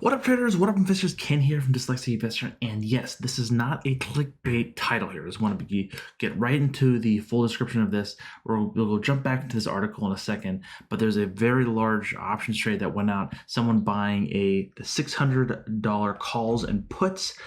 What up, traders? What up, investors? Ken here from Dyslexia Investor. And yes, this is not a clickbait title here. I just want to get right into the full description of this. We'll jump back into this article in a second. But there's a very large options trade that went out. Someone buying the $600 calls and puts,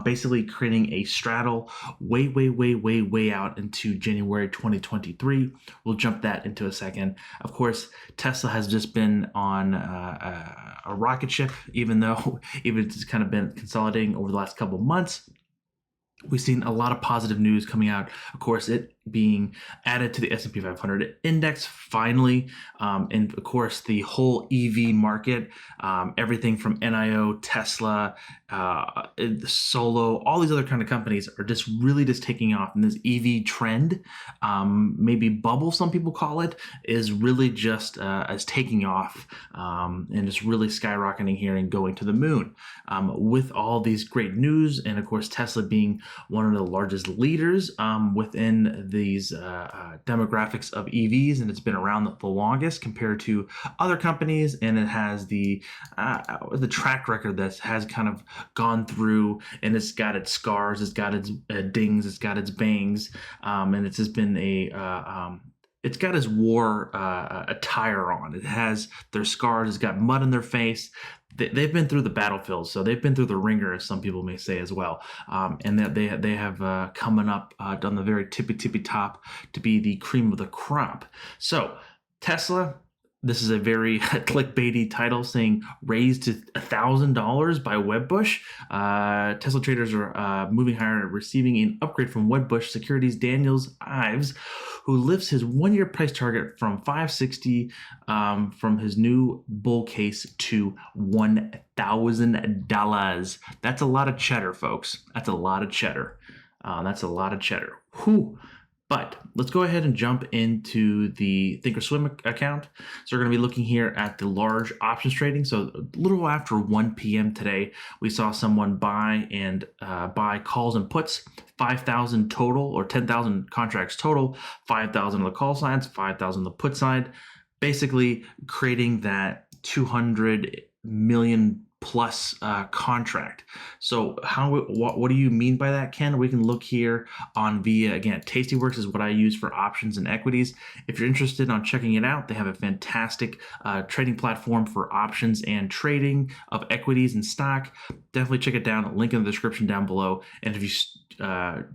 basically creating a straddle way out into January 2023. We'll jump that into a second. Of course, Tesla has just been on a rocket ship, even it's kind of been consolidating over the last couple of months. We've seen a lot of positive news coming out. Of course, it being added to the S&P 500 index finally, and of course the whole EV market, everything from NIO, Tesla, Solo, all these other kind of companies are just really taking off. And this EV trend, maybe bubble some people call it, is really just as taking off, and it's really skyrocketing here and going to the moon, with all these great news. And of course, Tesla being one of the largest leaders within these demographics of EVs, and it's been around the longest compared to other companies, and it has the track record that has kind of gone through, and it's got its scars, it's got its dings, it's got its bangs, and it's just been it's got its war attire on. It has their scars, it's got mud in their face. They've been through the battlefield, so they've been through the ringer, as some people may say as well, and that they have coming up on the very tippy top to be the cream of the crop. So Tesla, this is a very clickbaity title saying raised to $1,000 by Wedbush. Tesla traders are moving higher, receiving an upgrade from Wedbush Securities' Daniels Ives, who lifts his one-year price target from $560 from his new bull case to $1,000. That's a lot of cheddar, folks. That's a lot of cheddar. Whew. But let's go ahead and jump into the Thinkorswim account. So we're going to be looking here at the large options trading. So a little after 1 p.m. today, we saw someone buy calls and puts, 5,000 total, or 10,000 contracts total, 5,000 on the call sides, 5,000 on the put side, basically creating that 200 million plus contract. So what do you mean by that, Ken? We can look here on again, Tastyworks is what I use for options and equities. If you're interested on checking it out, they have a fantastic trading platform for options and trading of equities and stock. Definitely check it out. Link in the description down below. And if you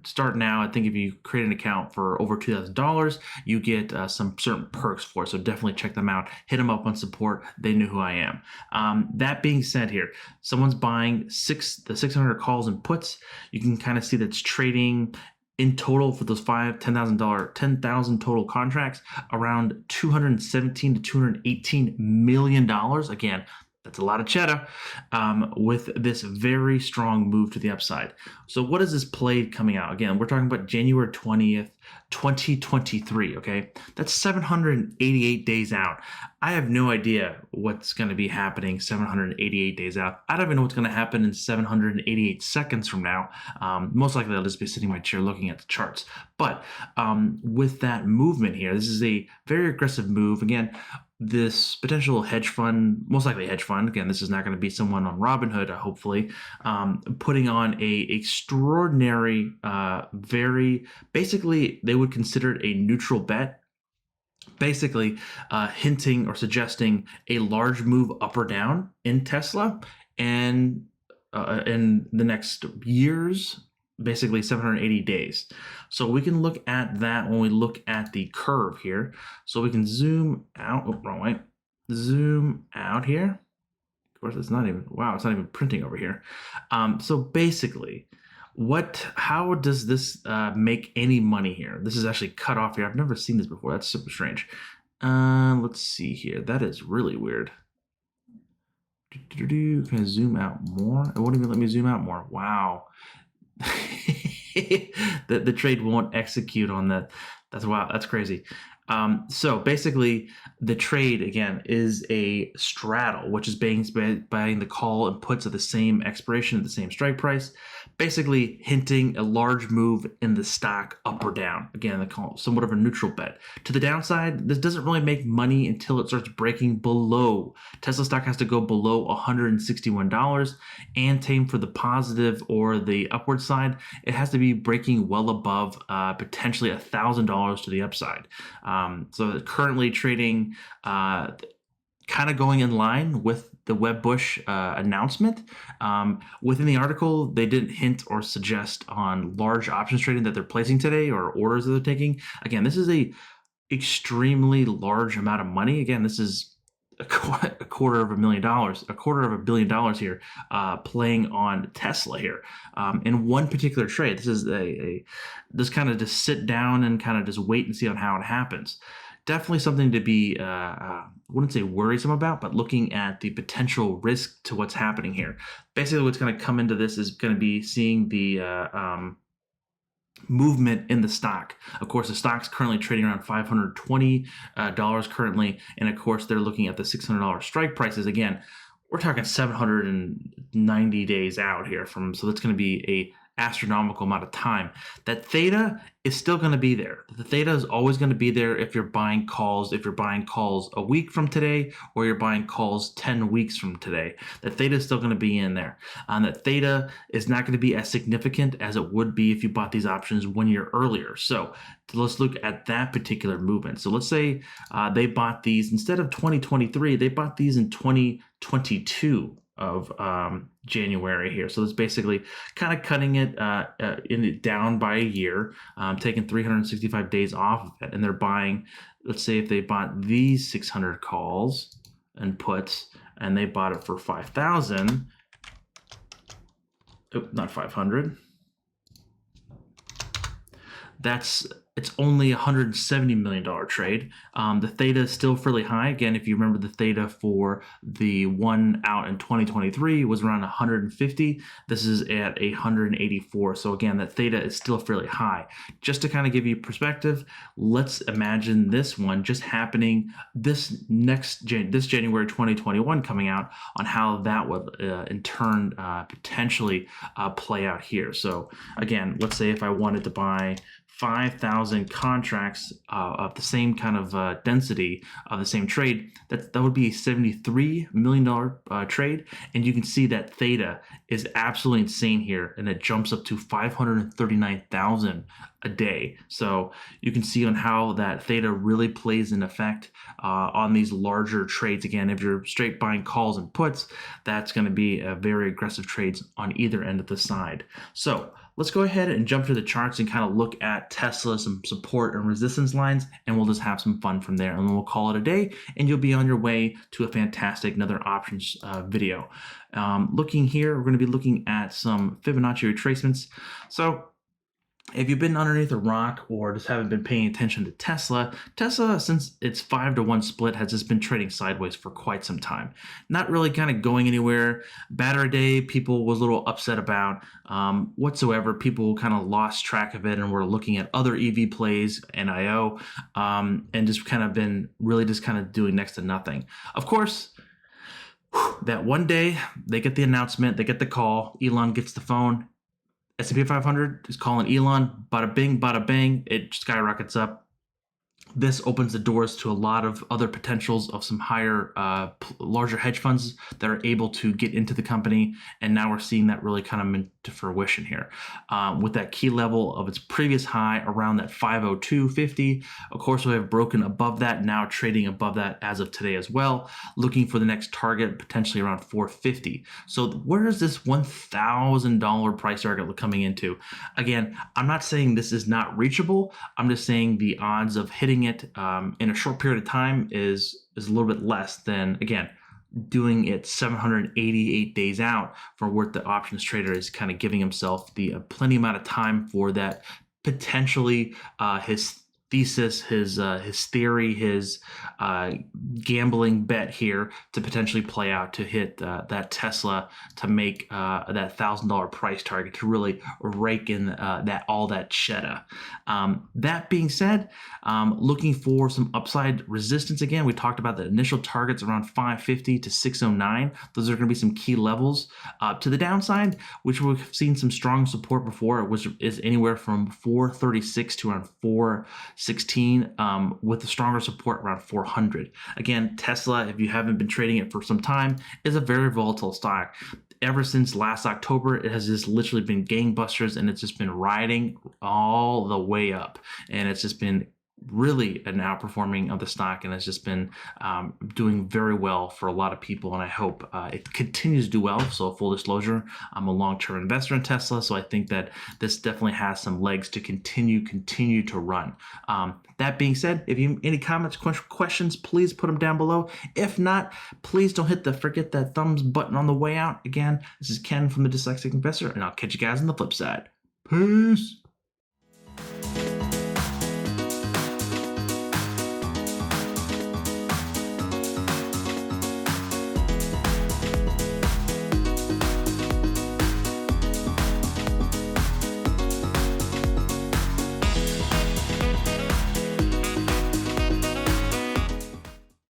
start now, I think if you create an account for over $2,000, you get some certain perks for it. So definitely check them out. Hit them up on support. They know who I am. That being said, here someone's buying the 600 calls and puts. You can kind of see that's trading in total for those 10,000 total contracts around $217 to $218 million. Again, that's a lot of cheddar, with this very strong move to the upside. So what is this play coming out? Again, we're talking about January 20th, 2023, okay? That's 788 days out. I have no idea what's going to be happening 788 days out. I don't even know what's going to happen in 788 seconds from now. Most likely I'll just be sitting in my chair looking at the charts. But with that movement here, this is a very aggressive move. Again, this potential hedge fund, most likely a hedge fund, again, this is not going to be someone on Robinhood, hopefully, putting on a extraordinary, basically they would consider it a neutral bet, basically hinting or suggesting a large move up or down in Tesla, and in the next years, basically 780 days. So we can look at that when we look at the curve here. So we can zoom out, wrong way, zoom out here. Of course, it's not even printing over here. So basically, how does this make any money here? This is actually cut off here. I've never seen this before. That's super strange. Let's see here. That is really weird. Can I zoom out more? It won't even let me zoom out more. Wow. the trade won't execute on that. That's crazy. So basically the trade, again, is a straddle, which is buying the call and puts at the same expiration at the same strike price. basically hinting a large move in the stock up or down. Again, they call it somewhat of a neutral bet. To the downside, this doesn't really make money until it starts breaking below. Tesla stock has to go below $161, and same for the positive or the upward side. It has to be breaking well above potentially $1,000 to the upside. So currently trading kind of going in line with the Webbush announcement. Within the article, they didn't hint or suggest on large options trading that they're placing today or orders that they're taking. Again, this is a extremely large amount of money. Again, this is a quarter of $1 billion here, playing on Tesla here in one particular trade. This is this kind of just sit down and kind of just wait and see on how it happens. Definitely something to be, I wouldn't say worrisome about, but looking at the potential risk to what's happening here. Basically, what's going to come into this is going to be seeing the movement in the stock. Of course, the stock's currently trading around $520 currently, and of course, they're looking at the $600 strike prices. Again, we're talking 790 days out here from, so that's going to be a astronomical amount of time. That theta is still going to be there. The theta is always going to be there if you're buying calls, a week from today, or you're buying calls 10 weeks from today. The theta is still going to be in there. That theta is not going to be as significant as it would be if you bought these options 1 year earlier. So let's look at that particular movement. So let's say they bought these instead of 2023, they bought these in 2022 of January here. So it's basically kind of cutting it down by a year, taking 365 days off of it. And they're buying, let's say if they bought these 600 calls and puts, and they bought it for 5,000, not 500. It's only a $170 million trade. The theta is still fairly high. Again, if you remember, the theta for the one out in 2023 was around 150. This is at 184. So again, that theta is still fairly high. Just to kind of give you perspective, let's imagine this one just happening this January 2021 coming out, on how that would in turn potentially play out here. So again, let's say if I wanted to buy 5,000 contracts of the same kind of density of the same trade, that would be a $73 million trade. And you can see that theta is absolutely insane here, and it jumps up to 539,000 a day. So you can see on how that theta really plays an effect on these larger trades. Again, if you're straight buying calls and puts, that's going to be a very aggressive trades on either end of the side. So let's go ahead and jump to the charts and kind of look at Tesla, some support and resistance lines, and we'll just have some fun from there. And then we'll call it a day, and you'll be on your way to a fantastic another options video. Looking here, we're going to be looking at some Fibonacci retracements. So if you've been underneath a rock or just haven't been paying attention to Tesla, since its 5-to-1 split, has just been trading sideways for quite some time. Not really kind of going anywhere. Batter day, people was a little upset about whatsoever. People kind of lost track of it and were looking at other EV plays and IO, and just kind of been really just kind of doing next to nothing. Of course, that one day they get the announcement, they get the call, Elon gets the phone, S&P 500 is calling Elon, bada bing, bada bang, it skyrockets up. This opens the doors to a lot of other potentials of some higher, larger hedge funds that are able to get into the company. And now we're seeing that really kind of into fruition here. With that key level of its previous high around that 502.50. Of course, we have broken above that, now trading above that as of today as well. Looking for the next target, potentially around 450. So where is this $1,000 price target coming into? Again, I'm not saying this is not reachable. I'm just saying the odds of hitting it in a short period of time is a little bit less than, again, doing it 788 days out, for what the options trader is kind of giving himself the plenty amount of time for that potentially his thesis, his theory, his gambling bet here to potentially play out to hit that Tesla to make that $1,000 price target to really rake in all that cheddar. That being said, looking for some upside resistance again. We talked about the initial targets around 550 to 609. Those are going to be some key levels. To the downside, which we've seen some strong support before, which is anywhere from 436 to around 416, with the stronger support around 400. Again, Tesla, if you haven't been trading it for some time, is a very volatile stock. Ever since last October, it has just literally been gangbusters, and it's just been riding all the way up, and it's just been really an outperforming of the stock, and it's just been doing very well for a lot of people, and I hope it continues to do well. So full disclosure, I'm a long-term investor in Tesla, so I think that this definitely has some legs to continue to run. That being said, if you have any comments, questions, please put them down below. If not, please don't forget that thumbs button on the way out. Again, this is Ken from the Dyslexic Investor, and I'll catch you guys on the flip side. Peace.